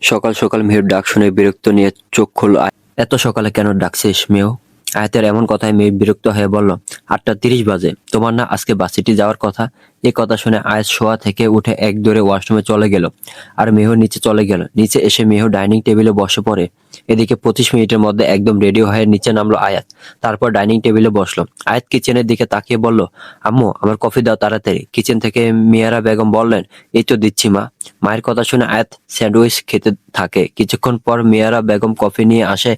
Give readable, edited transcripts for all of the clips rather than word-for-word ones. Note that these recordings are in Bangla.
সকাল সকাল মেয়ের ডাক শুনে বিরক্ত নিয়ে চোখ খুলল। এত সকালে কেন ডাকছিস মেয়েও? আয়াতের এমন কথায় মেয়ে বিরক্ত হয়ে বলল, 8:30 বাজে, তোমার না আজকে ভার্সিটি যাওয়ার কথা? এই কথা শুনে আয়াত শোয়া থেকে উঠে এক দৌড়ে ওয়াশরুমে চলে গেল। আর মেহু নিচে চলে গেল। নিচে এসে মেহু ডাইনিং টেবিলে বসে পড়ে। এদিকে 25 মিনিটের মধ্যে একদম রেডি হয়ে নিচে নামলো আয়াত। তারপর ডাইনিং টেবিলে বসলো। আয়াত কিচেনের দিকে তাকিয়ে বলল, আম্মু আমার কফি দাও তাড়াতাড়ি। কিচেন থেকে মিয়ারা বেগম বললেন, এই তো দিচ্ছি মা। মায়ের কথা শুনে আয়াত স্যান্ডউইচ খেতে থাকে। কিছুক্ষণ পর মিয়ারা বেগম কফি নিয়ে আসে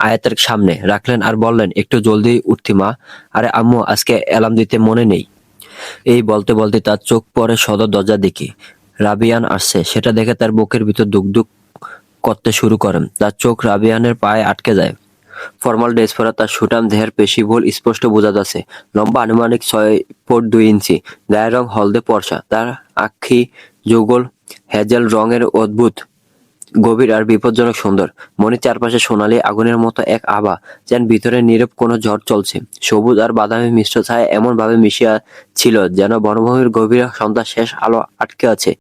আয়াতের সামনে রাখলেন আর বললেন, একটু জলদি উঠতি মা। আরে আম্মু, আজকে অ্যালার্ম দিতে মনে নেই। এই বলতে বলতে তার চোখ পড়ে সদর দরজার দিকে। রাবিয়ান আসছে। সেটা দেখে তার বুকের ভিতর দুকদুক করতে শুরু করেন। তার চোখ রাবিয়ানের পায়ে আটকে যায়। ফর্মাল ড্রেস পরা তার সুঠাম দেহের পেশিবহুল স্পষ্ট বোঝা যাচ্ছে। লম্বা আনুমানিক 6 ফুট 2 ইঞ্চি, গায়ের রং হলদে ফর্সা। তার আঁখি যুগল হ্যাজেল রঙের, অদ্ভুত গভীর আর বিপজ্জনক সুন্দর। মনির চারপাশে সোনালি আগুনের মতো এক আভা, যেন ভিতরে নীরব কোনো ঝড় চলছে। সবুজ আর বাদামি মিশ্র ছায়া এমন ভাবে মিশিয়া ছিল যেন বনভূমির গভীর সন্ধ্যার শেষ আলো আটকে আছে।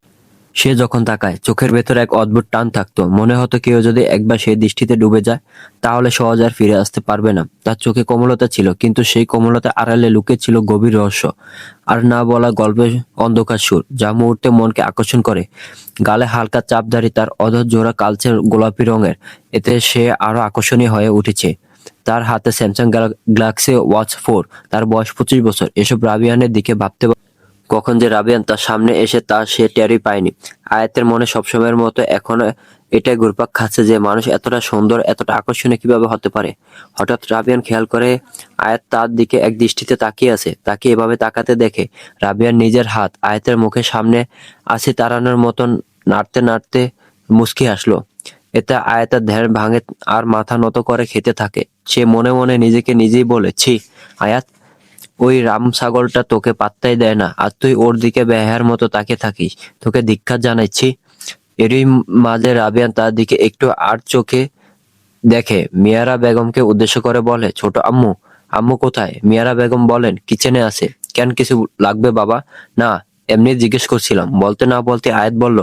সে যখন তাকায়, চোখের ভেতর এক অদ্ভুত টান থাকতো। মনে হতো কেউ যদি একবার সেই দৃষ্টিতে ডুবে যায়, তাহলে সহজ আর ফিরে আসতে পারবে না। তার চোখে কোমলতা ছিল, কিন্তু সেই কোমলতার আড়ালে লুকিয়ে ছিল গভীর রহস্য আর না বলা গল্পের অন্ধকার সুর, যা মুহূর্তে মনকে আকর্ষণ করে। গালে হালকা চাপদাড়ি, তার অধর জোড়া কালচে গোলাপি রঙের, এতে সে আরো আকর্ষণীয় হয়ে উঠেছে। তার হাতে স্যামসাং গ্যালাক্সি ওয়াচ 4। তার বয়স 25 বছর। এসব রাবিয়ানের দিকে ভাবতে কখন যে রাবিয়ান তার সামনে এসে তা সে টেরই পায়নি। আয়াতের মনে সবসময়ের মতো এখন এটাই ঘুরপাক খাচ্ছে যে মানুষ এতটা সুন্দর, এতটা আকর্ষণীয় কিভাবে হতে পারে। হঠাৎ রাবিয়ান খেয়াল করে আয়াত তার দিকে এক দৃষ্টিতে তাকিয়ে আছে। তাকে এভাবে তাকাতে দেখে রাবিয়ান নিজের হাত আয়াতের মুখের সামনে আসি তাড়ানোর মতন নাড়তে নাড়তে মুচকি হাসলো। এতে আয়াতের ধ্যান ভাঙে আর মাথা নত করে খেতে থাকে। সে মনে মনে নিজেকে নিজেই বলে, ছি আয়াত, ওই রাম ছাগলটা তোকে পাত্তাই দেয় না, আর তুই ওর দিকে বেহায়ার মতো তাকিয়ে থাকিস। তোকে ধিক্কার জানাচ্ছি। এরই মাঝে রাবিয়ান তার দিকে একটু আর চোখে দেখে। মিয়ারা বেগমকে উদ্দেশ্য করে বলে, ছোট আম্মু। আম্মু কোথায়? মিয়ারা বেগম বলেন, কিচেনে আছে। কেন, কিছু লাগবে বাবা? না, এমনি জিজ্ঞেস করছিলাম। বলতে না বলতে আয়াত বলল,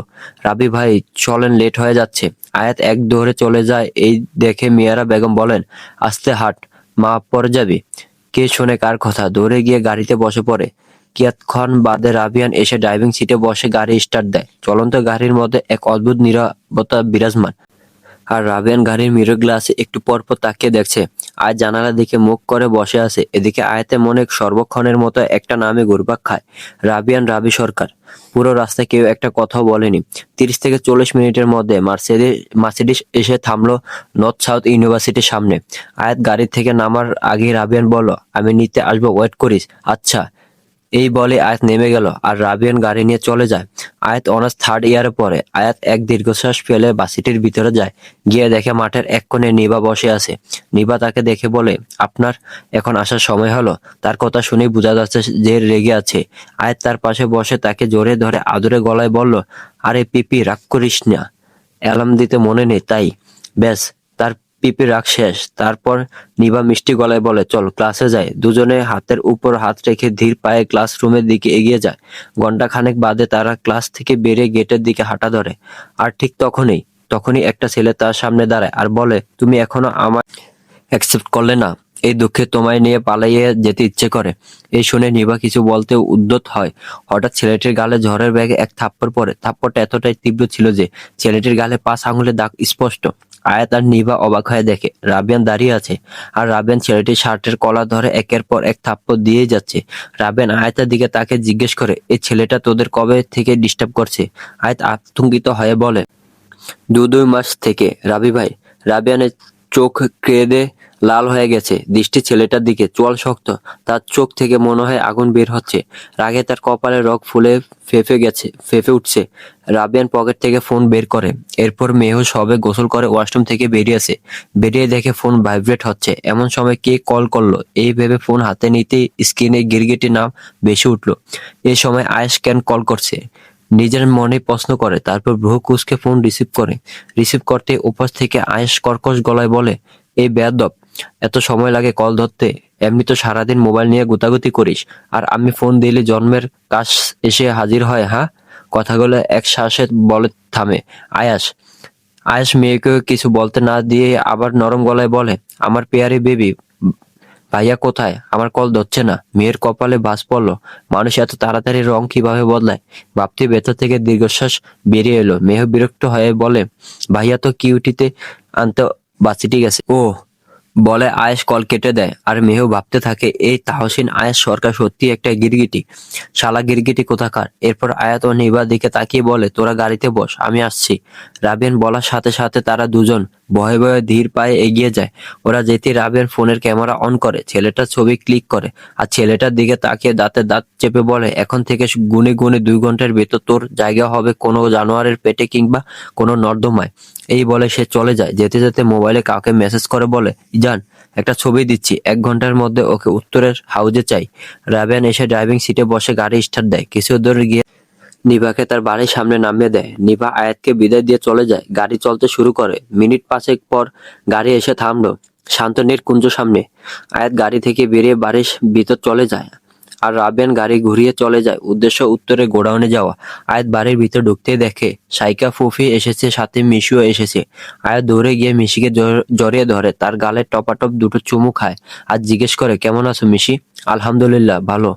রাবি ভাই চলেন, লেট হয়ে যাচ্ছে। আয়াত এক দৌড়ে চলে যায়। এই দেখে মিয়ারা বেগম বলেন, আস্তে হাঁট মা, পড়ে যাবি। কে শোনে কার কথা, দৌড়ে গিয়ে গাড়িতে বসে পড়ে। কিয়ৎক্ষণ বাদে রাবিয়ান এসে ড্রাইভিং সিটে বসে গাড়ি স্টার্ট দেয়। চলন্ত গাড়ির মধ্যে এক অদ্ভুত নীরবতা বিরাজমান। আর রাবিয়ান গাড়ির মিরর গ্লাসে একটু পর পর তাকিয়ে দেখছে। আয়াত জানালার দিকে মুখ করে বসে আছে। এদিকে আয়াতের মনে সর্বক্ষণের মতো একটা নামে ঘুরপাক খায়, রাবিয়ান, রাবি সরকার। পুরো রাস্তায় কেউ একটা কথাও বলেনি। 30 থেকে 40 মিনিটের মধ্যে মার্সিডিস এসে থামলো নর্থ সাউথ ইউনিভার্সিটির সামনে। আয়াত গাড়ি থেকে নামার আগে রাবিয়ান বলল, আমি নিতে আসবো, ওয়েট করিস। আচ্ছা। এই বলে আয়াত নেমে গেল আর রাবিয়ান গাড়ি নিয়ে চলে যায়। আয়াত অনার্স 3rd ইয়ারে পড়ে। আয়াত এক দীর্ঘশ্বাস ফেলে ভার্সিটির ভিতরে যায়। গিয়ে দেখে মাঠের এক কোণে নিভা বসে আছে। নিভা তাকে দেখে বলে, আপনার এখন আসার সময় হলো। তার কথা শুনেই বোঝা যাচ্ছে যে রেগে আছে। আয়াত তার পাশে বসে তাকে জোরে ধরে আদুরে গলায় বলল, আরে পিপি, রাগ করিস না, অ্যালার্ম দিতে মনে নেই তাই। ব্যাস, তার পিপি রাগ শেষ। তারপর নিভা মিষ্টি গলায় বলে, চল ক্লাসে যাই। দুজনে হাতের উপর হাত রেখে ধীর পায়ে ক্লাসরুমের দিকে এগিয়ে যায়। ঘন্টাখানেক বাদে তারা ক্লাস থেকে বেরিয়ে গেটের দিকে হাঁটা ধরে। আর ঠিক তখনই একটা ছেলে তার সামনে দাঁড়ায় আর বলে, তুমি এখনো আমার অ্যাকসেপ্ট করলে না? এই দুঃখে তোমায় নিয়ে পালিয়ে যেতে ইচ্ছে করে। এই শুনে নিভা কিছু বলতে উদ্যত হয়। হঠাৎ ছেলেটির গালে ঝড়ের বেগে এক থাপ্পড় পড়ে। থাপ্পড়টা এতটাই তীব্র ছিল যে ছেলেটির গালে 5 আঙুলের দাগ স্পষ্ট। আয়াত আর নিভা অবাক হয়ে দেখে রাবিয়ান দাঁড়িয়ে আছে, আর রাবিয়ান ছেলেটির শার্টের কলার ধরে একের পর এক থাপ্পড় দিয়েই যাচ্ছে। রাবিয়ান আয়াতের দিকে তাকে জিজ্ঞেস করে, এই ছেলেটা তোদের কবে থেকে ডিস্টার্ব করছে? আয়াত আতঙ্কিত হয়ে বলে, 2 মাস থেকে রাবি ভাই। রাবিয়ানের চোখ কেঁদে লাল হয়ে গেছে। দৃষ্টি ছেলেটার দিকে, চোয়াল শক্ত। তার চোখ থেকে মনে হয় আগুন বের হচ্ছে। রাগে তার কপালে রগ ফুলে ফেঁপে উঠছে। রাবিয়ান পকেট থেকে ফোন বের করে। এরপর মেহু সবে গোসল করে ওয়াশরুম থেকে বেরিয়েছে। বেরিয়ে দেখে ফোন ভাইব্রেট হচ্ছে। এমন সময় কে কল করলো এই ভেবে ফোন হাতে নিতেই স্ক্রিনে গিরগিটি নাম ভেসে উঠলো। এই সময় আয়েশ কেন কল করছে নিজের মনে প্রশ্ন করে। তারপর ভ্রু কুঁচকে ফোন রিসিভ করতে উপর থেকে আয়েশ কর্কশ গলায় বলে, এই বেয়াদব, এত সময় লাগে কল ধরতে? এমনি তো সারাদিন মোবাইল নিয়ে গুতাগুতি করিস, আর আমি ফোন দিলে জন্মের কাজ এসে হাজির হয়। হ্যাঁ? কথাগুলো এক শ্বাসে বলে থামে আয়াশ। আয়েশ মেয়েকে কিছু বলতে না দিয়ে আবার নরম গলায় বলে, আমার পেয়ারি বেবি, ভাইয়া কোথায়? আমার কল ধরছে না। মেয়ের কপালে ভাঁজ পড়লো। মানুষ এত তাড়াতাড়ি রং কিভাবে বদলায়? ভাবতে ভেতর থেকে দীর্ঘশ্বাস বেরিয়ে এলো। মেহ বিরক্ত হয়ে বলে, ভাইয়া তো কিউটিতে আনতে বাসিটি গেছে। ও বলে আয়েশ কল কেটে দেয়। আর মেহ ভাবতে থাকে, এই তাহসিন আয়েশ সরকার সত্যি একটা গিরগিটি, শালা গিরগিটি কোথাকার। এরপর আয়াত ও নিবার দিকে তাকিয়ে বলে, তোরা গাড়িতে বস, আমি আসছি। রাবেন বলার সাথে সাথে তারা দুজন ভয়ে ভয়ে ধীর পায়ে এগিয়ে যায়। ওরা যেতেই রাবেন ফোনের ক্যামেরা অন করে, ছেলেটার ছবি ক্লিক করে আর ছেলেটার দিকে তাকিয়ে দাঁতে দাঁত চেপে বলে, এখন থেকে গুনে গুনে 2 ঘন্টার ভেতর তোর জায়গা হবে কোনো জানোয়ারের পেটে কিংবা কোনো নর্দমায়। এই বলে সে চলে যায়। যেতে যেতে মোবাইলে কাউকে মেসেজ করে বলে, ইজান একটা ছবি দিচ্ছি, 1 ঘন্টার মধ্যে ওকে উত্তরের হাউজে চাই। রাবেন এসে ড্রাইভিং সিটে বসে গাড়ি স্টার্ট দেয়। কিছু দূর গিয়ে নিভাকে তার বাড়ির সামনে নামিয়ে দেয়। নিভা আয়াতকে বিদায় দিয়ে চলে যায়। গাড়ি চলতে শুরু করে। মিনিট 5 পর গাড়ি এসে থামলো শান্তনীর কুঞ্জ সামনে। আয়াত গাড়ি থেকে বেরিয়ে বাড়ির ভিতর চলে যায় আর রাবেন গাড়ি ঘুরিয়ে চলে যায়। উদ্দেশ্য উত্তরে গোডাউনে যাওয়া। আয়াত বাড়ির ভিতর ঢুকতেই দেখে সাইকা ফুফি এসেছে, সাথে মিশিও এসেছে। আয়াত দৌড়ে গিয়ে মিশিকে জড়িয়ে ধরে, তার গালে টপাটপ 2টো চুমু খায় আর জিজ্ঞেস করে, কেমন আছো মিশি? আলহামদুলিল্লাহ ভালো,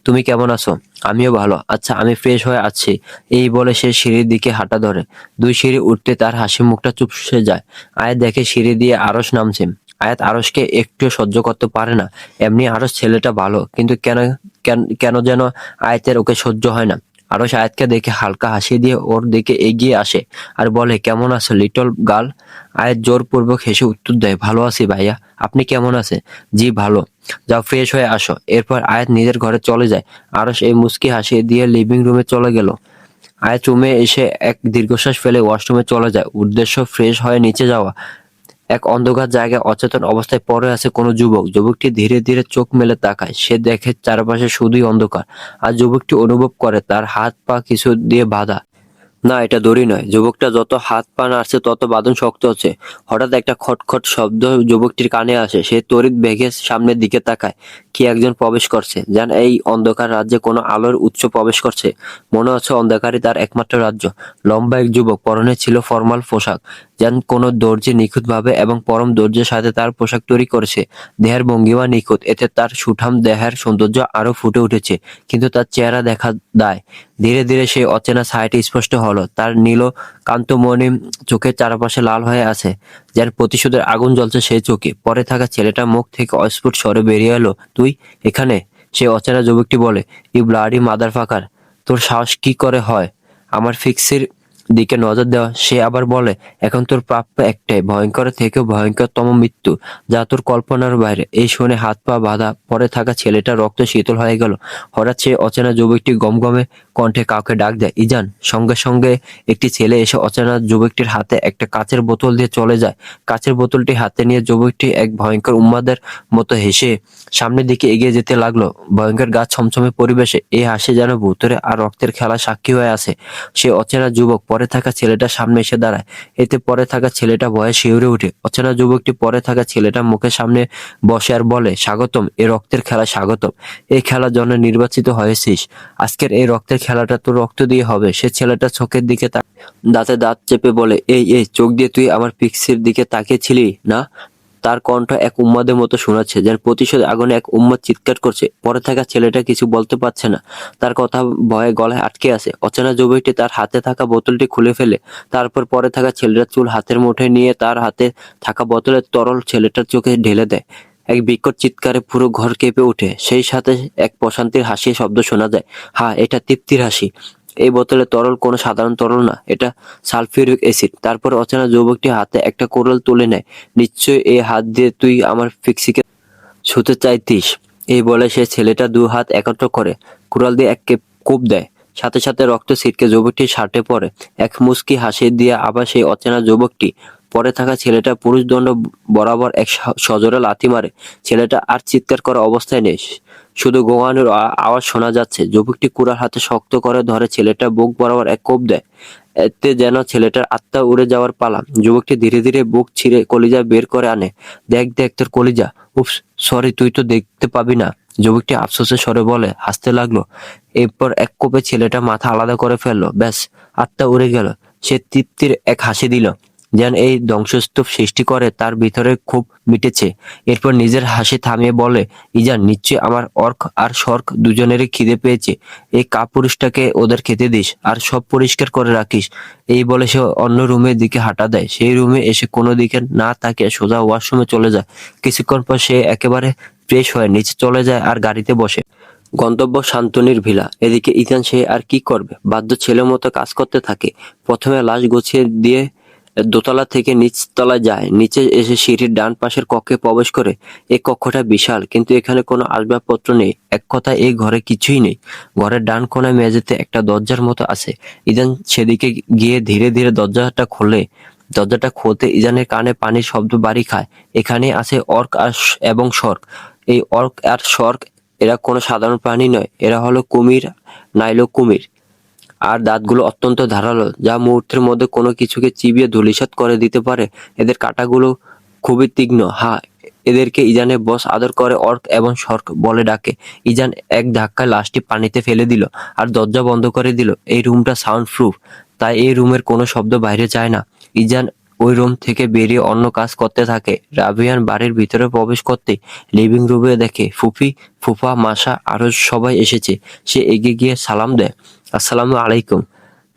তুমি কেমন আছো? আমিও ভালো। আচ্ছা আমি ফ্রেশ হয়ে আছি। এই বলে সে সিঁড়ির দিকে হাঁটা ধরে। 2 সিঁড়ি উঠতে তার হাসি মুখটা চুপসে যায়। আয়াত দেখে সিঁড়ি দিয়ে আরশ নামছে। আয়াত আরশকে একটু সহ্য করতে পারে না। এমনি আরশ ছেলেটা ভালো, কিন্তু কেন কেন যেন আয়াতের ওকে সহ্য হয় না। আরশ আয়াতকে দেখে হালকা হাসি দিয়ে ওর দিকে এগিয়ে আসে আর বলে, কেমন আছো লিটল গার্ল? আয়াত জোরপূর্বক হেসে উত্তর দেয়, ভালো আছি ভাইয়া, আপনি কেমন আছেন? জি ভালো। যাও ফ্রেশ হয়ে আসো। এরপর আয়াত নিজের ঘরে চলে যায়। আরশ এই মুচকি হাসি দিয়ে লিভিং রুমে চলে গেল। আয়াত রুমে এসে এক দীর্ঘশ্বাস ফেলে ওয়াশরুমে চলে যায়। উদ্দেশ্য ফ্রেশ হয়ে নিচে যাওয়া। এক অন্ধকার জায়গায় অচেতন অবস্থায় পড়ে আছে কোনো যুবক। যুবকটি ধীরে ধীরে চোখ মেলে তাকায়। সে দেখে চারপাশে শুধুই অন্ধকার। আর যুবকটি অনুভব করে তার হাত পা কিছু দিয়ে বাঁধা। না, এটা দড়ি নয়। যুবকটা যত হাত পা নাড়ছে তত বাঁধন শক্ত হচ্ছে। হঠাৎ একটা খটখট শব্দ যুবকটির কানে আসে। সে তড়িৎ বেগে সামনের দিকে তাকায়। কি একজন প্রবেশ করছে, যেন এই অন্ধকার রাজ্যে কোনো আলোর উৎস প্রবেশ করছে। মনে হচ্ছে অন্ধকারই তার একমাত্র রাজ্য। লম্বা এক যুবক, পরনে ছিল ফর্মাল পোশাক, যেন কোনো দর্জি নিখুঁতভাবে এবং পরম ধৈর্যের সাথে তার পোশাক তৈরি করেছে। দেহের ভঙ্গিমা নিখুঁত, এতে তার সুঠাম দেহের সৌন্দর্য আরো ফুটে উঠেছে। কিন্তু তার চেহারা দেখা দায়। ধীরে ধীরে সেই অচেনা ছায়াটি স্পষ্ট হলো। তার নীল কান্তমণি চোখের চারপাশে লাল হয়ে আছে, যেন প্রতিশোধের আগুন জ্বলছে সেই চোখে। পরে থাকা ছেলেটার মুখ থেকে অস্ফুট স্বরে বেরিয়ে এলো, তুই এখানে? সে অচেনা যুবকটি বলে, ইউ ব্লাডি মাদার ফাকার, তোর সাহস কি করে হয় আমার ফিক্সির দিকে নজর দেওয়া? সে আবার বলে, এখন তোর প্রাপ্য একটাই, ভয়ঙ্কর থেকেও ভয়ঙ্করতম মৃত্যু, যা তোর কল্পনার বাইরে। এই শুনে হাত পা বাঁধা পরে থাকা ছেলেটা রক্ত শীতল হয়ে গেল। হঠাৎ সে অচেনা যুবকটি গমগমে কণ্ঠে কাউকে ডাক দেয়, ইজান। সঙ্গে সঙ্গে একটি ছেলে এসে অচেনা যুবকটির হাতে একটা কাচের বোতল দিয়ে চলে যায়। কাচের বোতলটি হাতে নিয়ে যুবকটি এক ভয়ঙ্কর উন্মাদের মতো হেসে সামনের দিকে এগিয়ে যেতে লাগলো। ভয়ঙ্কর গা ছমছমে পরিবেশে এই হাসি যেন ভূতের আর রক্তের খেলা সাক্ষী হয়ে আছে। সে অচেনা যুবক পরে থাকা ছেলেটার সামনে এসে দাঁড়ায়। এতে পরে থাকা ছেলেটা ভয়ে শিউরে ওঠে। অচেনা যুবকটি পরে থাকা ছেলেটার মুখের সামনে বসে আর বলে, স্বাগতম, এই রক্তের খেলা স্বাগতম। এই খেলার জন্য নির্বাচিত হয়েছিস। আজকের এই রক্তের খেলাটা তোর রক্ত দিয়ে হবে। সে ছেলেটা চোখের দিকে দাঁতে দাঁত চেপে বলে, এই এই চোখ দিয়ে তুই আমার পিক্সির দিকে তাকিয়েছিলি না? তার কণ্ঠ এক উন্মাদের মতো শোনাচ্ছে, যার প্রতিশোধ আগুনে এক উন্মাদ চিৎকার করছে। পরে থাকা ছেলেটা কিছু বলতে পারছে না, তার কথা ভয়ে গলায় আটকে আছে। অচেনা যুবকটি তার হাতে থাকা বোতলটি খুলে ফেলে। তারপর পরে থাকা ছেলেটার চুল হাতের মুঠোয় নিয়ে তার হাতে থাকা বোতলের তরল ছেলেটার চোখে ঢেলে দেয়। এক বিকট চিৎকারে পুরো ঘর কেঁপে ওঠে। সেই সাথে এক প্রশান্তির হাসির শব্দ শোনা যায়। হ্যাঁ, এটা তৃপ্তির হাসি। এই বোতলে তরল কোনো সাধারণ তরল না, এটা সালফিউরিক অ্যাসিড। তারপর অচেনা যুবকটি হাতে একটা কোরাল তুলে নেয়। নিশ্চয়ই এই হাত দিয়ে তুই আমার ফিক্সিকে ছুঁতে চাইতিস। এই বলে সে ছেলেটা 2 হাত একত্র করে কুড়াল দিয়ে এক কোপ দেয়। সাথে সাথে রক্ত ছিটকে যুবকটির শার্টে পড়ে। এক মুচকি হাসি দিয়ে আবার সেই অচেনা যুবকটি পরে থাকা ছেলেটা পুরুষদণ্ড বরাবর এক সজোরে লাথি মারে। ছেলেটা আর চিৎকার করার অবস্থায় নেই, শুধু গোঙানোর আওয়াজ শোনা যাচ্ছে। যুবকটি কুড়াল হাতে শক্ত করে ধরে ছেলেটা বুক বরাবর এক কোপ দেয়। এতে যেন ছেলেটার আত্মা উড়ে যাওয়ার পালা। যুবকটি ধীরে ধীরে বুক ছিঁড়ে কলিজা বের করে আনে। দেখ দেখ তোর কলিজা। উফ, সরি, তুই তো দেখতে পাবি না, যুবকটি আফসোসের স্বরে বলে, হাসতে লাগলো। এরপর এক কোপে ছেলেটা মাথা আলাদা করে ফেললো। ব্যাস, আত্মা উড়ে গেল। সে তৃপ্তির এক হাসি দিল। যেন এই ধ্বংসস্তূপ সৃষ্টি করে তার ভিতরে খুব মিটেছে। এরপর নিজের হাসি থামিয়ে বলে, ইজান নিশ্চয়ই আমার অর্ক আর সর্ক দুজনেরই খিদে পেয়েছে। এই কাপুরুষটাকে ওদের খেতে দিস আর সব পরিষ্কার করে রাখিস। এই বলে সে অন্য রুমের দিকে হাঁটা দেয়। সেই রুমে এসে কোনো দিকে না তাকিয়ে সোজা ওয়াশরুমে চলে যায়। কিছুক্ষণ পর সে একেবারে ফ্রেশ হয়ে নিচে চলে যায় আর গাড়িতে বসে। গন্তব্য শান্তনির ভিলা। এদিকে ইথান সে আর কি করবে, বাধ্য ছেলের মতো কাজ করতে থাকে। প্রথমে লাশ গুছিয়ে দিয়ে দোতলা থেকে নিচতলায় যায়। নিচে এসে সিঁড়ির ডান পাশের কক্ষে প্রবেশ করে। এই কক্ষটা বিশাল, কিন্তু এখানে কোনো আসবাবপত্র নেই। এক কথায় এই ঘরে কিছুই নেই। ঘরের ডান কোনায় মেঝেতে একটা দরজার মতো আছে। ইজান সেদিকে গিয়ে ধীরে ধীরে দরজাটা খোলে। দরজাটা খুলতে ইজানের কানে পানির শব্দ বাড়ি খায়। এখানে আছে অর্ক এবং সর্ক। এই অর্ক আর সর্ক এরা কোনো সাধারণ প্রাণী নয়, এরা হলো কুমির, নাইলো কুমির। আর দাঁতগুলো অত্যন্ত ধারালো, যা মুহূর্তের মধ্যে কোনো কিছুকে চিবিয়ে ধূলিসাৎ করে দিতে পারে। এদের কাঁটাগুলো খুবই তীক্ষ্ণ। হ্যাঁ, এদেরকে ইজানের বস আদর করে অর্ক এবং সর্ক বলে ডাকে। ইজান এক ধাক্কায় লাশটি পানিতে ফেলে দিল আর দরজা বন্ধ করে দিল। এই রুমটা সাউন্ড প্রুফ, তাই এই রুমের কোনো শব্দ বাইরে যায় না। ইজান ওই রুম থেকে বেরিয়ে অন্য কাজ করতে থাকে। রাবিয়ান বাড়ির ভিতরে প্রবেশ করতে লিভিং রুমে দেখে ফুফি, ফুফা, মাসা আরো সবাই এসেছে। সে এগিয়ে গিয়ে সালাম দেয়, আসসালামু আলাইকুম।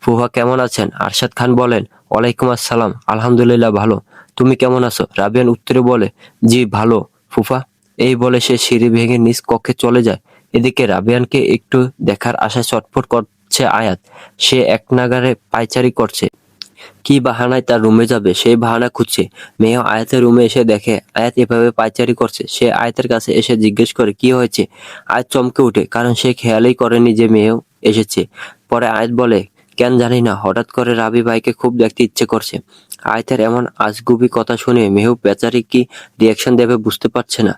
ফুফা কেমন আছেন? আরশাদ খান বলেন, ওয়ালাইকুম আসসালাম, আলহামদুলিল্লাহ ভালো। তুমি কেমন আছো? রাবিয়ান উত্তরে বলে, জি ভালো ফুফা। এই বলে সে সিঁড়ি ভেঙে নিজ কক্ষে চলে যায়। এদিকে রাবিয়ানকে একটু দেখার আশায় ছটফট করছে আয়াত। সে এক নাগাড়ে পায়চারি করছে। কি বাহানায় তার রুমে যাবে সেই বাহানা খুঁজছে। মেয়েও আয়াতের রুমে এসে দেখে আয়াত এভাবে পায়চারি করছে। সে আয়াতের কাছে এসে জিজ্ঞেস করে কি হয়েছে। আয়াত চমকে ওঠে, কারণ সে খেয়ালই করেনি যে মেয়েও এসেছে। পরে আয়াত বলে, কেন জানি না হঠাৎ করে রাবি ভাইকে খুব দেখতে ইচ্ছে করছে। আয়াতের এমন আজগুবি কথা শুনে মেয়েও বেচারি কি রিয়াকশন দেবে বুঝতে পারছে না।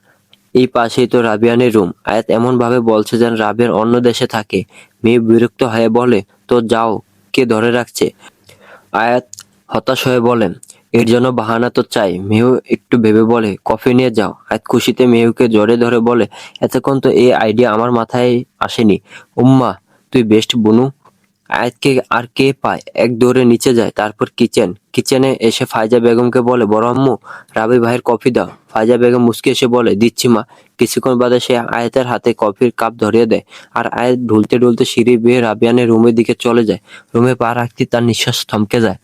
এই পাশেই তো রাবিয়ানের রুম। আয়াত এমন ভাবে বলছে যেন রাবিয়ান অন্য দেশে থাকে। মেয়ে বিরক্ত হয়ে বলে, তো যাও, কে ধরে রাখছে? আয়াত হতাশ হয়ে বলেন, এর জন্য বাহানা তো চাই। মেহু একটু ভেবে বলে, কফি নিয়ে যাও। আয়াত খুশিতে মেহুকে জড়ে ধরে বলে, এতক্ষণ তো এই আইডিয়া আমার মাথায় আসেনি। উম্মা, তুই বেস্ট বুনু। আয়াতকে আর কে পায়, এক দৌড়ে নিচে যায়। তারপর কিচেনে এসে ফাইজা বেগমকে বলে, বড় আম্মু, রাবি ভাইয়ের কফি দাও। ফাইজা বেগম মুচকি এসে বলে, দিচ্ছি মা। কিছুক্ষণ বাদে সে আয়াতের হাতে কফির কাপ ধরিয়ে দেয়। আর আয়াত ঢুলতে ঢুলতে সিঁড়ি বেয়ে রাবিয়ানের রুমের দিকে চলে যায়। রুমে পা রাখতেই তার নিঃশ্বাস থমকে যায়।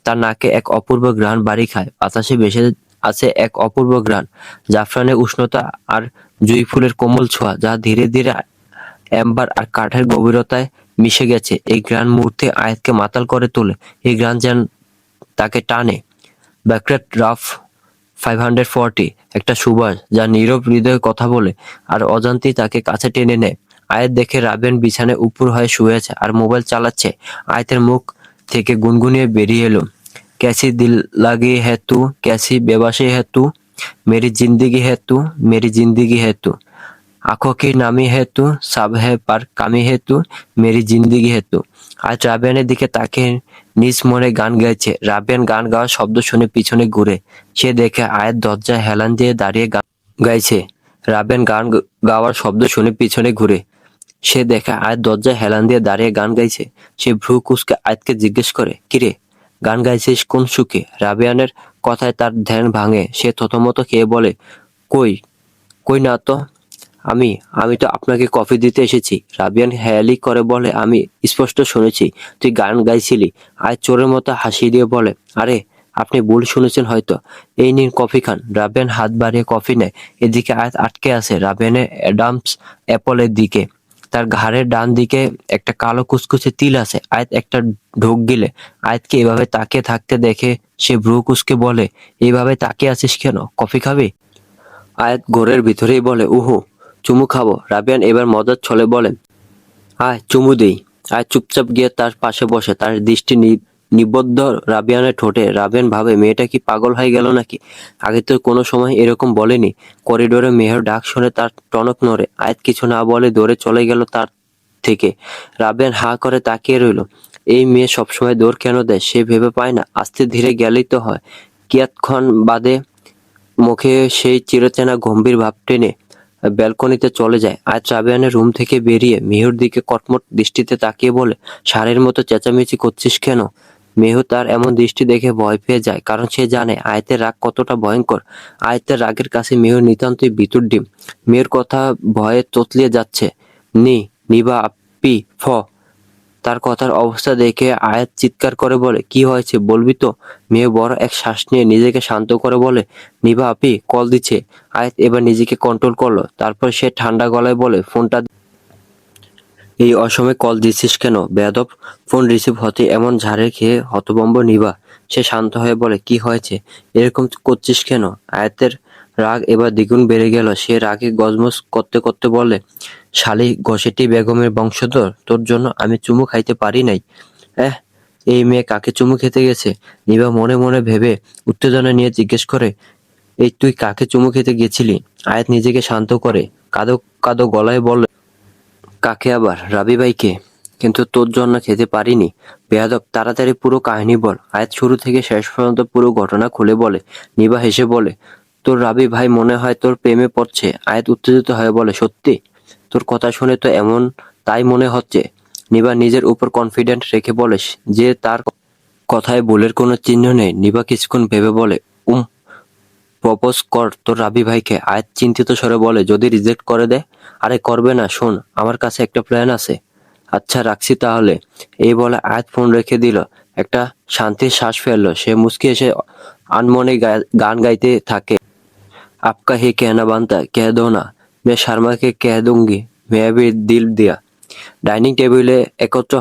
তার নাকে এক অপূর্ব ঘ্রাণ বাড়ি খায়। বাতাসে ভেসে আছে এক অপূর্ব ঘ্রাণ, জাফরানের উষ্ণতা আর জুঁই ফুলের কোমল ছোঁয়া, যা ধীরে ধীরে এম্বার আর কাঠের গভীরতায় মিশে গেছে। এই ঘ্রাণ মুহূর্তে আয়াতকে মাতাল করে তোলে। এই ঘ্রাণ যেন তাকে টানে। ব্যাকরেট রাফ 540, একটা সুবাস যা নীরব হৃদয়ে কথা বলে আর অজান্তেই তাকে কাছে টেনে নেয়। আয়াত দেখে রাবেন বিছানায় উপর হয়ে শুয়ে আছে আর মোবাইল চালাচ্ছে। আয়াতের মুখ থেকে গুনগুনিয়ে বেরিয়ে এলো, कैसी दिल लगी है तू, कैसी बेबसी है तू, मेरी जिंदगी है तू, मेरी जिंदगी है तू, आंखों की नामी है तू, सब है पर कामी है तू, मेरी जिंदगी है तू। আজ রাবিয়ানের দিকে তাকে নিজ মনে গান গাইছে। রাবিয়ান গান গাওয়ার শব্দ শুনে পিছনে ঘুরে। সে দেখে আয়াত দরজায় হেলান দিয়ে দাঁড়িয়ে গান গাইছে। রাবিয়ান গান গাওয়ার শব্দ শুনে পিছনে ঘুরে। সে দেখে আয়াত দরজায় হেলান দিয়ে দাঁড়িয়ে গান গাইছে। সে ভ্রু কুঁচকে আয়াতকে জিজ্ঞেস করে, কিরে, গান গাইছিস কোন সুখে? রাবিয়ানের কথায় তার ধ্যান ভাঙে। সে থতমত খেয়ে বলে, কই কই না তো। আমি আমি তো আপনাকে কফি দিতে এসেছি। রাবিয়ান হেয়ালি করে বলে, আমি স্পষ্ট শুনেছি তুই গান গাইছিলি। আয়াত চোরের মতো হাসি দিয়ে বলে, আরে আপনি ভুল শুনেছেন হয়তো, এই নিন কফি খান। রাবিয়ান হাত বাড়িয়ে কফি নেয়। এদিকে আয়াত আটকে আছে রাবিয়ানের অ্যাডামস অ্যাপলের দিকে। তার ঘাড়ের ডান দিকে একটা কালো কুচকুচে তিল আছে। আয়াত একটা ঢোক গিলে আয়াতকে এভাবে তাকিয়ে থাকতে দেখে সে ভ্রু কুচকে বলে, এইভাবে তাকিয়ে আছিস কেন, কফি খাবি? আয়াত ঘোরের ভিতরেই বলে, উহু, চুমু খাবো। রাবিয়ান এবার মজার ছলে বলে, আয় চুমু দেই। আয়াত চুপচাপ গিয়ে তার পাশে বসে, তার দৃষ্টি নিবদ্ধ রাবিয়ানের ঠোঁটে। রাবিয়ান ভাবে, মেয়েটা কি পাগল হয়ে গেল নাকি? আগে তো কোনো সময় এরকম বলেনি। করিডোরে মেয়ের ডাক শুনে তার টনক নড়ে। আয়াত কিছু না বলে দৌড়ে চলে গেল তার থেকে। রাবিয়ান হাঁ করে তাকিয়ে রইল। এই মেয়ে সবসময় দৌড় কেন দেয় সে ভেবে পায় না। আস্তে ধীরে গেলেই তো হয়। কিয়ৎক্ষণ বাদে মুখে সেই চিরচেনা গম্ভীর ভাব টেনে ব্যালকনিতে চলে যায়। আজ রাবিয়ানের রুম থেকে বেরিয়ে মিহুর দিকে কটমট দৃষ্টিতে তাকিয়ে বলে, ষাঁড়ের মতো চেঁচামেচি করছিস কেন? মেহু তার এমন দৃষ্টি দেখে ভয় পেয়ে যায়, কারণ সে জানে আয়াতের রাগ কতটা ভয়ঙ্কর। আয়াতের রাগের কাছে মেহু নিতান্তই বিতুর ডিম। মেয়ের কথা ভয়ে তোতলিয়ে যাচ্ছে। নিবা আপি ফ। তার কথার অবস্থা দেখে আয়াত চিৎকার করে বলে, কি হয়েছে বলবি তো? মেয়ে বড় এক শ্বাস নিয়ে নিজেকে শান্ত করে বলে, নিভা আপি কল দিচ্ছে। আয়াত এবার নিজেকে কন্ট্রোল করলো। তারপর সে ঠান্ডা গলায় বলে, ফোনটা এই অসময়ে কল দিচ্ছিস কেন বেয়াদব? ফোন রিসিভ হতে এমন ঝাড়ে খেয়ে হতভম্ব নিভা। সে শান্ত হয়ে বলে, কি হয়েছে? এরকম করছিস কেন? আয়াতের রাগ এবার দ্বিগুণ বেড়ে গেল। সে রাগে গজমজ করতে করতে বলে, শালি ঘসেটি বেগমের বংশধর, তোর জন্য আমি চুমু খাইতে পারি নাই। এহ, এই মেয়ে কাকে চুমু খেতে গেছে? নিভা মনে মনে ভেবে উত্তেজনা নিয়ে জিজ্ঞেস করে, এই তুই কাকে চুমু খেতে গেছিলি? আয়াত নিজেকে শান্ত করে কাঁদো কাঁদো গলায় বলে, কাকে আবার? রাবি ভাইকে। কিন্তু তোর জন্য খেতে পারিনি। বেয়াদব, তাড়াতাড়ি পুরো কাহিনী বল। আয়াত শুরু থেকে শেষ পর্যন্ত পুরো ঘটনা খুলে বলে। নিভা হেসে বলে, তোর রাবি ভাই মনে হয় তোর প্রেমে পড়ছে। আয়াত উত্তেজিত হয়ে বলে, সত্যি? তোর কথা শুনে তো এমন তাই মনে হচ্ছে। নিভা নিজের উপর কনফিডেন্ট রেখে বলে যে তার কথায় ভুলের কোনো চিহ্ন নেই। নিভা কিছুক্ষণ ভেবে বলে, প্রপোজ কর তোর রাবি ভাইকে। আয়াত চিন্তিত স্বরে বলে, যদি রিজেক্ট করে দেয়? আরে করবে না, শোন আমার কাছে একটা প্ল্যান আছে। আচ্ছা রাখছি তাহলে। এই বলে আয়াত ফোন রেখে দিল। একটা শান্তির শ্বাস ফেললো। সে মুচকি এসে আনমনে গান গাইতে থাকে। आपका ही कहना बनता कह दो ना, मैं शर्मा के कह दूंगी मैं भी दिल दिया। ডাইনিং টেবিলে একত্র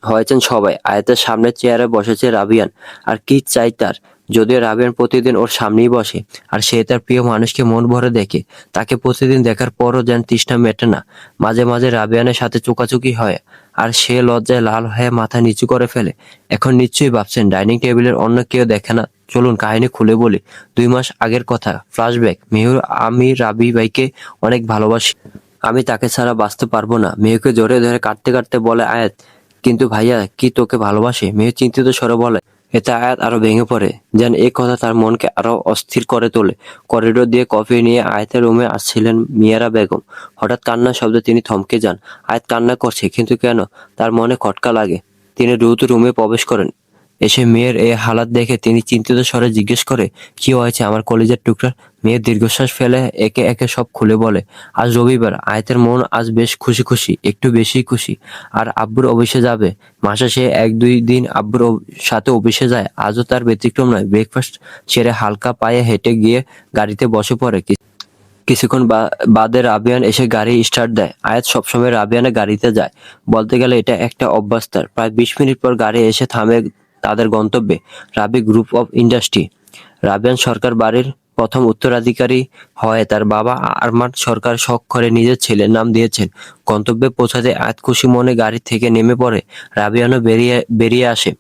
হয়েছেন সবাই। আয়াতের সামনে চেয়ারে বসেছে রাবিয়ান। আর কি চাই তার? যদিও রাবিয়ান প্রতিদিন ওর সামনেই বসে, আর সে তার প্রিয় মানুষকে মন ভরে দেখে, তাকে প্রতিদিন দেখার পরও যেন তৃষ্ণা মেটে না। মাঝে মাঝে রাবিয়ানের সাথে চোকাচুকি হয়, আর সে লজ্জায় লাল হয়ে মাথা নিচু করে ফেলে। এখন নিশ্চয়ই ভাবছেন ডাইনিং টেবিলের অন্য কেউ দেখে না। চলুন কাহিনী খুলে বলি। 2 মাস আগের কথা, ফ্ল্যাশব্যাক। মেহুর, আমি রাবি ভাইকে অনেক ভালোবাসি। আমি তাকে ছাড়া বাঁচতে পারবো না। মেহুকে জড়িয়ে ধরে কাঁদতে কাঁদতে বলে আয়াত, কিন্তু ভাইয়া কি তোকে ভালোবাসে? মেহু চিন্তিত স্বরে বলে। এতে আয়াত আরো ভেঙে পড়ে, যেন এই কথা তার মনকে আরো অস্থির করে তোলে। করিডোর দিয়ে কফি নিয়ে আয়াতের রুমে আসছিলেন মিয়ারা বেগম। হঠাৎ কান্নার শব্দে তিনি থমকে যান। আয়াত কান্না করছে, কিন্তু কেন? তার মনে খটকা লাগে। তিনি দ্রুত রুমে প্রবেশ করেন। এসে মেয়ের এই হালাত দেখে তিনি চিন্তিত স্বরে জিজ্ঞেস করে, কি হয়েছে আমার কলিজার টুকরা? মেয়ের দীর্ঘশ্বাস ফেলে একে একে সব খুলে বলে। আজ রবিবার, আয়াতের মন আজ বেশ খুশি খুশি, একটু বেশি খুশি। আর আব্বুর অফিসে যাবে। মাসে সে 1-2 দিন আব্বুর সাথে অফিসে যায়। আজও তার ব্যতিক্রম নয়। ব্রেকফাস্ট সেরে হালকা পায়ে হেঁটে গিয়ে গাড়িতে বসে পড়ে। কিছুক্ষণ বাদে রাবিয়ান এসে গাড়ি স্টার্ট দেয়। আয়াত সবসময় রাবিয়ানের গাড়িতে যায়। বলতে গেলে এটা একটা অভ্যাস তার। প্রায় 20 মিনিট পর গাড়ি এসে থামে তাদের গন্তব্যে, রাবি গ্রুপ অফ ইন্ডাস্ট্রি। রাবিয়ান সরকার বাড়ির প্রথম উত্তরাধিকারী হয়ে তার বাবা আরমান সরকার শখ করে নিজের ছেলের নাম দিয়েছেন। গন্তব্যে পৌঁছাতে আয়াত খুশি মনে গাড়ি থেকে নেমে পড়ে। রাবিয়ানও বেরিয়ে আসে।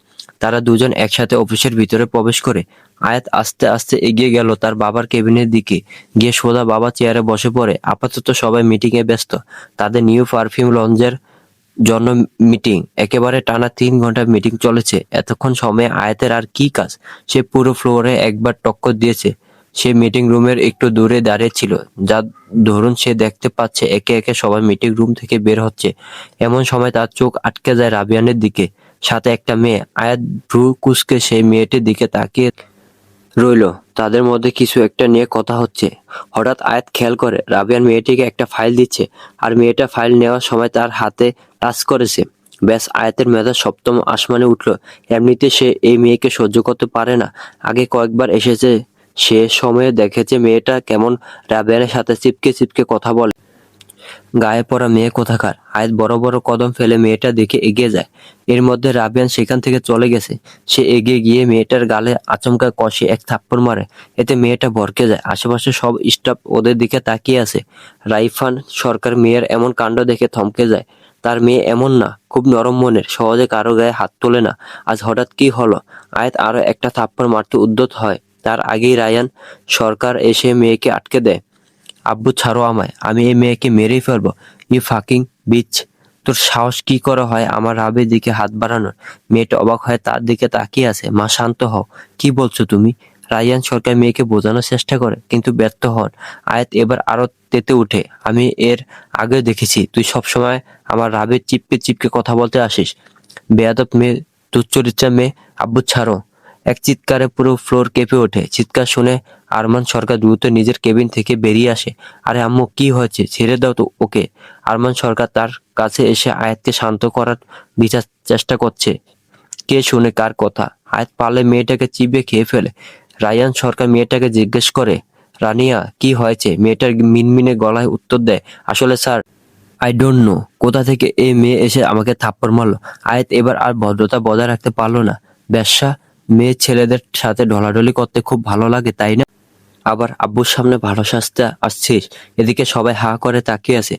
তারা দুজন একসাথে অফিসের ভিতরে প্রবেশ করে। আয়াত আস্তে আস্তে এগিয়ে গেল তার বাবার কেবিনের দিকে। গিয়ে সোজা বাবা চেয়ারে বসে পড়ে। আপাতত সবাই মিটিং এ ব্যস্ত। তাদের নিউ পারফিউম লঞ্চের জন্য মিটিং। একেবারে টানা 3 ঘন্টা মিটিং চলেছে। এতক্ষণ সময়ে আয়াতের আর কি কাজ? সে পুরো ফ্লোরে একবার টক্কর দিয়েছে। সে মিটিং রুমের একটু দূরে দাঁড়িয়ে ছিল, যার দরুন সে দেখতে পাচ্ছে একে একে সবাই মিটিং রুম থেকে বের হচ্ছে। এমন সময় তার চোখ আটকে যায় রাবিয়ানের দিকে, সাথে একটা মেয়ে। আয়াত ভ্রু কুঁচকে সেই মেয়েটির দিকে তাকিয়ে রইল। তাদের মধ্যে কিছু একটা নিয়ে কথা হচ্ছে। হঠাৎ আয়াত খেয়াল করে রাবিয়ান মেয়েটিকে একটা ফাইল দিচ্ছে, আর মেয়েটা ফাইল নেওয়ার সময় তার হাতে টাচ করেছে। ব্যাস, আয়াতের মেধা সপ্তম আসমানে উঠল। এমনিতে সে এই মেয়েকে সহ্য করতে পারে না। আগে কয়েকবার এসেছে, সে সময়ে দেখেছে মেয়েটা কেমন রাবিয়ানের সাথে চিপকে চিপকে কথা বলে। গায়ে পড়া মেয়ে কোথাকার। আয়াত বড় বড় কদম ফেলে মেয়েটার দিকে এগিয়ে যায়। এর মধ্যে রাবিয়ান সেখান থেকে চলে গেছে। সে এগিয়ে গিয়ে মেয়েটার গালে আচমকা কষে এক থাপ্পড় মারে। এতে মেয়েটা ভড়কে যায়। আশেপাশে সব স্টাফ ওদের দিকে তাকিয়ে আছে। রাইফান সরকার মেয়ের এমন কাণ্ড দেখে থমকে যায়। তার মেয়ে এমন না, খুব নরম মনের, সহজে কারো গায়ে হাত তোলে না। আজ হঠাৎ কি হলো? আয়াত আরো একটা থাপ্পড় মারতে উদ্যত হয়। তার আগেই রায়ান সরকার এসে মেয়েকে আটকে দেয়। আব্বু ছাড়ো আমায়, আমি এই মেয়েকে মেরেই ফেলবো। You fucking bitch! তোর সাহস কি করে হয় আমার রাবের দিকে হাত বাড়ানোর? মেয়েটা অবাক হয়ে তার দিকে তাকিয়ে আছে। মা শান্ত হও। কি বলছো তুমি? রায়ান সরকার মেয়েকে বোঝানোর চেষ্টা করে, কিন্তু ব্যর্থ হন। আয়াত এবার আরো তেতে উঠে। আমি এর আগেও দেখেছি তুই সবসময় আমার রাবের চিপকে চিপকে কথা বলতে আসিস। বেয়াদব মেয়ে, দুশ্চরিত্রা মেয়ে, আব্বু ছাড়ো। এক চিৎকারে পুরো ফ্লোর কেঁপে ওঠে। চিৎকার শুনে আরমান সরকার দ্রুত নিজের কেবিন থেকে বেরিয়ে আসে। আরে আম্মু, কি হয়েছে? ছেড়ে দাও তো ওকে। আরমান সরকার তার কাছে এসে আয়াতকে শান্ত করার বিচার চেষ্টা করছে। কে শুনে কার কথা? আয়াত পারলে মেয়েটাকে চিবিয়ে খেয়ে ফেলে। রায়ান সরকার মেয়েটাকে জিজ্ঞেস করে, রানিয়া কি হয়েছে? মেয়েটার মিনমিনে গলায় উত্তর দেয়, আসলে স্যার, আই ডোন্ট নো কোথা থেকে এই মেয়ে এসে আমাকে থাপ্পড় মারলো। আয়াত এবার আর ভদ্রতা বজায় রাখতে পারলো না। বেশ্যা, মেয়ে ছেলেদের সাথে ঢলাঢলি করতে খুব ভালো লাগে তাই না? আবার আব্বুর সামনে ভালো সাজতে আসছিস? এদিকে সবাই হা করে তাকিয়ে আছে।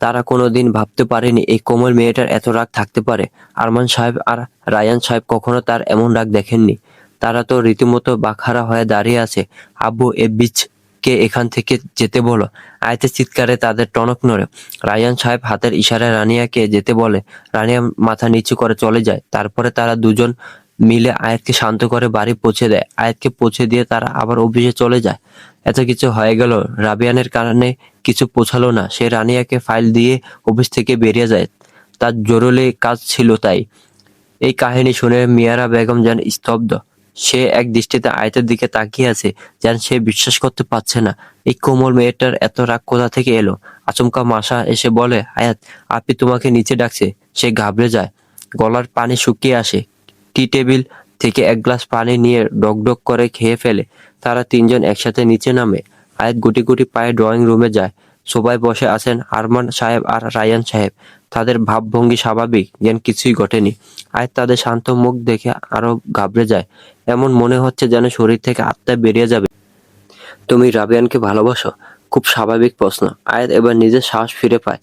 তারা কোনোদিন ভাবতে পারেনি এই কোমল মেয়েটার এত রাগ থাকতে পারে। আরমান সাহেব আর রায়ান সাহেব কখনো তার এমন রাগ দেখেননি। তারা তো রীতিমতো বাকহারা হয়ে দাঁড়িয়ে আছে। আব্বু, এ বিচকে এখান থেকে যেতে বলো। আয়াতের চিৎকারে তাদের টনক নড়ে। রায়ান সাহেব হাতের ইশারায় রানিয়াকে যেতে বলে। রানিয়া মাথা নিচু করে চলে যায়। তারপরে তারা দুজন মিলে আয়াতকে শান্ত করে বাড়ি পৌঁছে দেয়। আয়াতকে পৌঁছে দিয়ে তারা আবার অফিসে চলে যায়। এত কিছু হয়ে গেল, রাবিয়ানের কারণে কিছু পৌঁছালো না। সে রানিয়াকে ফাইল দিয়ে অফিস থেকে বেরিয়ে যায়। তার জরুরি কাজ ছিল তাই। এই কাহিনী শুনে মিয়ারা বেগম যেন স্তব্ধ। সে এক দৃষ্টিতে আয়াতের দিকে তাকিয়ে আছে, যেন সে বিশ্বাস করতে পারছে না। এই কোমল মেয়েটার এত রাগ কোথা থেকে এলো? আচমকা মাসা এসে বলে, আয়াত, আপনি তোমাকে নিচে ডাকছে। সে ঘাবড়ে যায়, গলার পানি শুকিয়ে আসে। টি টেবিল থেকে এক গ্লাস পানি নিয়ে ডক করে খেয়ে ফেলে। তারা তিনজন একসাথে নিচে নামে। আয়াত গুটি গুটি পায়ে ড্রয়িং রুমে যায়। সবাই বসে আছেন আরমান সাহেব আর রায়ান সাহেব। তাদের ভাবভঙ্গি স্বাভাবিক, যেন কিছুই ঘটেনি। আয়াত তাদের শান্ত মুখ দেখে আরো ঘাবড়ে যায়। এমন মনে হচ্ছে যেন শরীর থেকে আত্মা বেরিয়ে যাবে। তুমি রাবিয়ানকে ভালোবাসো? খুব স্বাভাবিক প্রশ্ন। আয়াত এবার নিজের সাহস ফিরে পায়।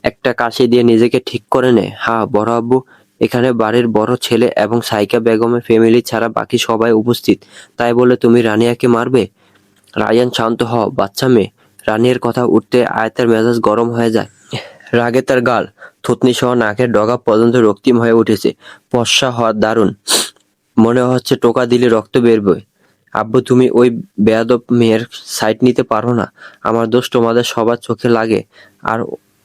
একটা কাশি দিয়ে নিজেকে ঠিক করে নেয়। হ্যাঁ বড় আব্বু, এখানে বাড়ির বড় ছেলে এবং সাইকা বেগমের ফ্যামিলি ছাড়া বাকি সবাই উপস্থিত। তাই বলে তুমি রানিয়াকে মারবে? রায়ান, শান্ত হও বাচ্চা মেয়ে। রানিয়ার কথা উঠতে আয়াতের মেজাজ গরম হয়ে যায়। রাগে তার গাল, থুতনি সহ নাকের ডগা পর্যন্ত রক্তিম হয়ে উঠেছে। ফর্সা হওয়ার দারুণ, মনে হচ্ছে টোকা দিলে রক্ত বেরবে। আব্বু, তুমি ওই বেয়াদব মেয়ের সাইড নিতে পারো না। আমার দোষ তোমাদের সবার চোখে লাগে, আর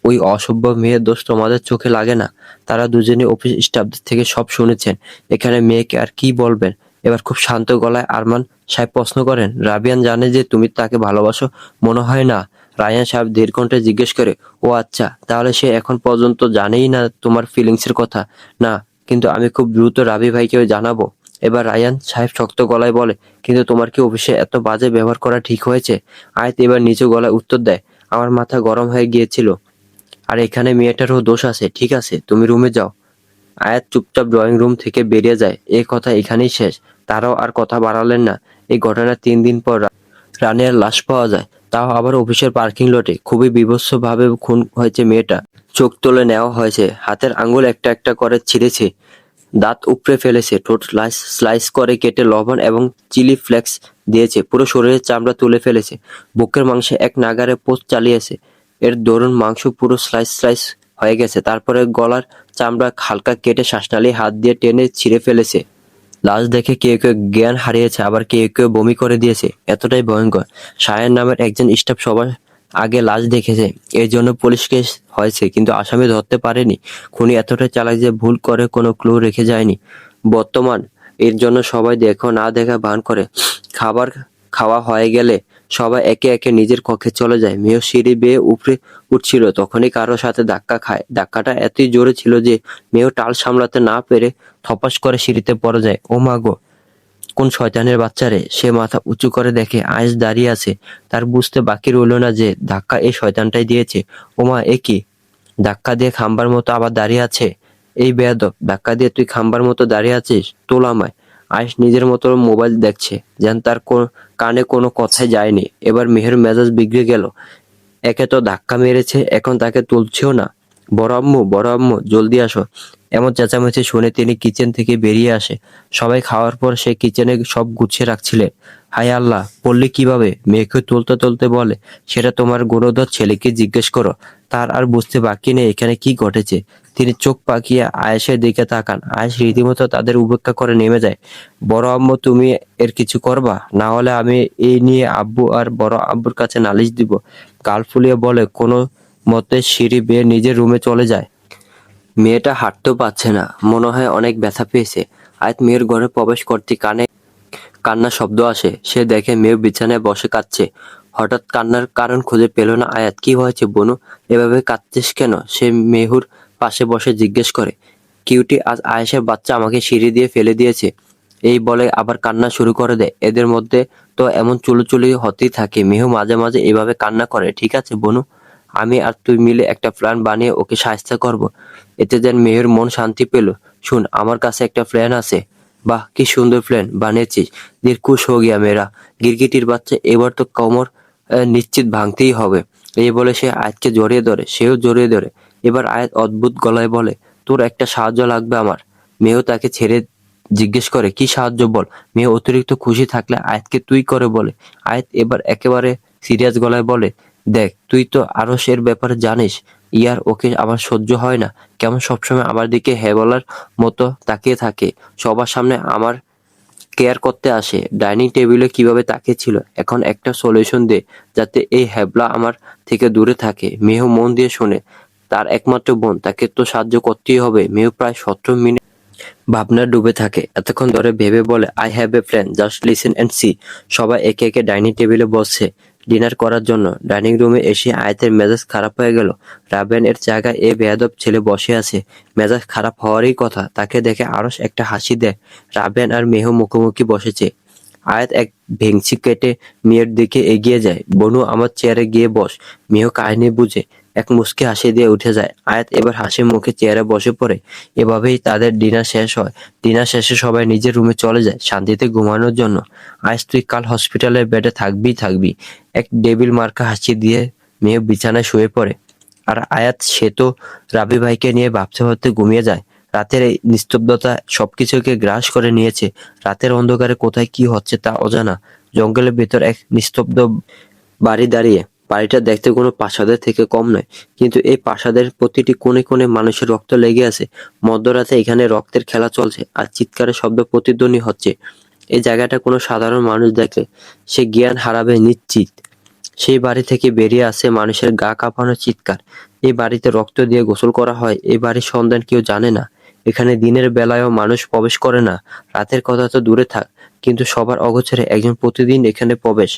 ওই অসভ্য মেয়ের দোষ তোমাদের চোখে লাগে না। তারা দুজনে অফিস স্টাফদের থেকে সব শুনেছেন। এখানে মেয়েকে আর কি বলবেন? এবার খুব শান্ত গলায় আরমান সাহেব প্রশ্ন করেন, রাবিয়ান জানে যে তুমি তাকে ভালোবাসো? মনে হয় না। রায়ান সাহেব ধীর কণ্ঠে জিজ্ঞেস করে, ও আচ্ছা, তাহলে সে এখন পর্যন্ত জানেই না তোমার ফিলিংসের কথা? না, কিন্তু আমি খুব দ্রুত রাবি ভাইকে জানাবো। এবার রায়ান সাহেব শক্ত গলায় বলে, কিন্তু তোমার কি অফিসে এত বাজে ব্যবহার করা ঠিক হয়েছে? আয়াত এবার নিচু গলায় উত্তর দেয়, আমার মাথা গরম হয়ে গিয়েছিল। আর এখানে মেয়েটারও দোষ আছে। ঠিক আছে, তুমি রুমে যাও। আয়াত চুপচাপ ড্রয়িং রুম থেকে বেরিয়ে যায়। এই কথা এখানেই শেষ। তারাও আর কথা বাড়ালেন না। এই ঘটনার 3 দিন পর রানিয়ার লাশ পাওয়া যায়, তাও আবার অফিসের পার্কিং লটে। খুবই বীভৎসভাবে খুন হয়েছে মেয়েটা। চোখ তুলে নেওয়া হয়েছে, হাতের আঙ্গুল একটা একটা করে ছিঁড়েছে, দাঁত উপড়ে ফেলেছে, ঠোঁট স্লাইস করে কেটে লবণ এবং চিলি ফ্লেক্স দিয়েছে, পুরো শরীরের চামড়া তুলে ফেলেছে, বুকের মাংসে এক নাগারে পোস্ট চালিয়েছে। এর দরুন মাংস পুরো স্লাইস হয়ে গেছে। তারপরে গলার চামড়া হালকা কেটে শ্বাসনালী হাত দিয়ে টেনে ছিঁড়ে ফেলেছে। লাশ দেখে কেউ কেউ জ্ঞান হারিয়েছে, আবার কেউ কেউ বমি করে দিয়েছে। এতটাই ভয়ঙ্কর। সায়ের নামের একজন স্টাফ সবার আগে লাশ দেখেছে। এর জন্য পুলিশ কেস হয়েছে, কিন্তু আসামি ধরতে পারেনি। খুনি এতটাই চালাক যে ভুল করে কোনো ক্লু রেখে যায়নি। বর্তমান এর জন্য সবাই দেখো না দেখা ভান করে। খাবার খাওয়া হয়ে গেলে সবাই একে একে নিজের কক্ষে চলে যায়। মেয়েও সিঁড়ি বেয়ে উপরে উঠছিল, তখনই কারো সাথে ধাক্কা খায়। ধাক্কাটা এতই জোরে ছিল যে মেয়েও টাল সামলাতে না পেরে থপাস করে সিঁড়িতে পড়ে যায়। ও মা গো, কোন শয়তানের বাচ্চা রে! সে মাথা উঁচু করে দেখে আয়েশ দাঁড়িয়ে আছে। তার বুঝতে বাকি রইল না যে ধাক্কা এই শয়তানটাই দিয়েছে। ওমা, এ কি! ধাক্কা দিয়ে খাম্বার মতো আবার দাঁড়িয়ে আছে। এই বেয়াদব, ধাক্কা দিয়ে তুই খাম্বার মতো দাঁড়িয়ে আছিস? তোল আমায়। আয়েশ নিজের মতো মোবাইল দেখছে, যেন তার কানে কোনো কথাই যায়নি। এবার মেহের মেজাজ বিগড়ে গেল। একে তো ধাক্কা মেরেছে, এখন তাকে তুলছেও না। বড় আম্মু, জলদি আসো। এমন চেঁচামেচি শুনে তিনি কিচেন থেকে বেরিয়ে আসে। সবাই খাওয়ার পর সে কিচেনে সব গুছিয়ে রাখছিলেন। হায় আল্লাহ, পড়লি কিভাবে? মেয়েকে তুলতে তুলতে বলে, সেটা তোমার গুণধর ছেলেকে জিজ্ঞেস করো। তার আর বুঝতে বাকি নেই এখানে কি ঘটেছে। তিনি চোখ পাকিয়ে আয়েশের দিকে তাকান। আয়েশ রীতিমতো তাদের উপেক্ষা করে নেমে যায়। বড় আম্মু, তুমি এর কিছু করবা? না হলে আমি এই নিয়ে আব্বু আর বড় আব্বুর কাছে নালিশ দিব। গাল ফুলিয়ে বলে কোনো মতে সিঁড়ি বেয়ে নিজের রুমে চলে যায়। মেয়েটা হাঁটতেও পারছে না, মনে হয় অনেক ব্যথা পেয়েছে। আয়াত মেয়ের ঘরে প্রবেশ করতে কানে কান্নার শব্দ আসে। সে দেখে মেয়ে বিছানায় বসে কাঁদছে। হঠাৎ কান্নার কারণ খুঁজে পেল না আয়াত। কি হয়েছে বনু, এভাবে কাঁদছিস কেন? সে মেহুর পাশে বসে জিজ্ঞেস করে। কিউটি, আজ আয়েশের বাচ্চা আমাকে সিঁড়ি দিয়ে ফেলে দিয়েছে। এই বলে আবার কান্না শুরু করে দেয়। এদের মধ্যে তো এমন চুলোচুলি হতেই থাকে। মেহু মাঝে মাঝে এভাবে কান্না করে। ঠিক আছে বনু, আমি আর তুই মিলে একটা প্ল্যান বানিয়ে ওকে সাহায্য করব। এতে যেন মেহুর মন শান্তি পেল। শুন, আমার কাছে একটা প্ল্যান আছে। বাহ, কি সুন্দর প্ল্যান বানিয়েছিস। দিল খুশ হো গিয়া মেরা। গিরগিটির বাচ্চা, এবার তো কোমর নিশ্চিত ভাঙতেই হবে। এই বলে সে আয়াতকে জড়িয়ে ধরে, সেও জড়িয়ে ধরে। এবার আয়াত অদ্ভুত গলায় বলে, তোর একটা সাহায্য লাগবে আমার। মেয়েও তাকে ছেড়ে জিজ্ঞেস করে, কি সাহায্য বল। মেয়ে অতিরিক্ত খুশি থাকলে আয়াতকে তুই করে বলে। আয়াত এবার একেবারে সিরিয়াস গলায় বলে, দেখ তুই তো আরশের ব্যাপারে জানিস। ইয়ার ওকে আমার সহ্য হয় না। কেমন সবসময় আমার দিকে হ্যাঁ বলার মতো তাকিয়ে থাকে। সবার সামনে আমার কেয়ার করতে আসে। ডাইনিং টেবিলে কিভাবে তাকিয়েছিল। এখন একটা সলিউশন দে যাতে এই হ্যাবলা আমার থেকে দূরে থাকে। মেহু মন দিয়ে শোনে। তার একমাত্র বোন, তাকে তো সাহায্য করতেই হবে। মেহু প্রায় 17 মিনিট ভাবনায় ডুবে থাকে। এতক্ষণ ধরে ভেবে বলে, I have a plan, just listen and see. সবাই একে একে ডাইনিং টেবিলে বসছে ডিনার করার জন্য। ডাইনিং রুমে এসে আয়াতের মেজাজ খারাপ হয়ে গেল। রাবেন এর জায়গায় এ বেয়াদব ছেলে বসে আছে। মেজাজ খারাপ হওয়ারই কথা। তাকে দেখে আরশ একটা হাসি দেয়। রাবেন আর মেহু মুখোমুখি বসেছে। আয়াত এক ভেংচি কেটে মেয়ের দিকে এগিয়ে যায়। বনু, আমার চেয়ারে গিয়ে বস। মেহু কাহিনী বুঝে এক মুচকি হাসি দিয়ে উঠে যায়। আয়াত এবার হাসি মুখে চেয়ারে বসে পড়ে। এভাবেই তাদের ডিনার শেষ হয়। ডিনার শেষে সবাই নিজের রুমে চলে যায় শান্তিতে ঘুমানোর জন্য। আজ তুই কাল হসপিটালের বেডে থাকবি। এক ডেবিল মার্কা হাসি দিয়ে মেয়ে বিছানায় শুয়ে পড়ে। আর আয়াত, সে তো রাবি ভাইকে নিয়ে ভাবতে ভাবতে ঘুমিয়ে যায়। রাতের এই নিস্তব্ধতা সবকিছুকে গ্রাস করে নিয়েছে। রাতের অন্ধকারে কোথায় কি হচ্ছে তা অজানা। জঙ্গলের ভেতর এক নিস্তব্ধ বাড়ি দাঁড়িয়ে। বাড়িটা দেখতে কোনো প্রাসাদের থেকে কম নয়, কিন্তু এই প্রাসাদের প্রতিটি কোণে কোণে মানুষের রক্ত লেগে আছে। মধ্যরাতে এখানে রক্তের খেলা চলছে, আর চিৎকারের শব্দ প্রতিধ্বনি হচ্ছে। এই জায়গাটা কোনো সাধারণ মানুষ দেখলে সে জ্ঞান হারাবে নিশ্চিত। সেই বাড়ি থেকে বেরিয়ে আসে মানুষের গা কাঁপানো চিৎকার। এই বাড়িতে রক্ত দিয়ে গোসল করা হয়। এই বাড়ির সন্ধান কেউ জানে না। এখানে দিনের বেলায়ও মানুষ প্রবেশ করে না। রাতের কথা তো দূরে থাক, কিন্তু সবার অগোচরে একজন প্রতিদিন এখানে প্রবেশ।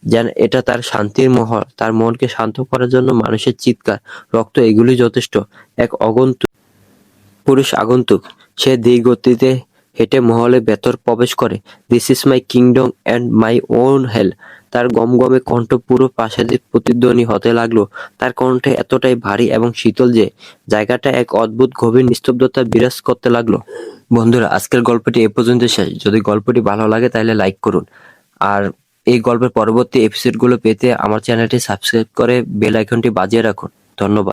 যেন এটা তার শান্তির মহল। তার মনকে শান্ত করার জন্য মানুষের চিৎকার, রক্ত এগুলি যথেষ্ট। এক পুরুষ আগন্তুক। সে ধীরগতিতে হেঁটে মহলে ভেতর প্রবেশ করে। This is my kingdom and my own hell. তার গমগমে কণ্ঠ পুরো প্রাসাদে প্রতিধ্বনি হতে লাগলো। তার কণ্ঠে এতটাই ভারী এবং শীতল যে জায়গাটা এক অদ্ভুত গভীর নিস্তব্ধতা বিরাজ করতে লাগলো। বন্ধুরা, আজকের গল্পটি এ পর্যন্ত শেষ। যদি গল্পটি ভালো লাগে তাহলে লাইক করুন। আর এই গল্পের পরবর্তী এপিসোডগুলো পেতে আমার চ্যানেলটি সাবস্ক্রাইব করে বেল আইকনটি বাজিয়ে রাখুন। ধন্যবাদ।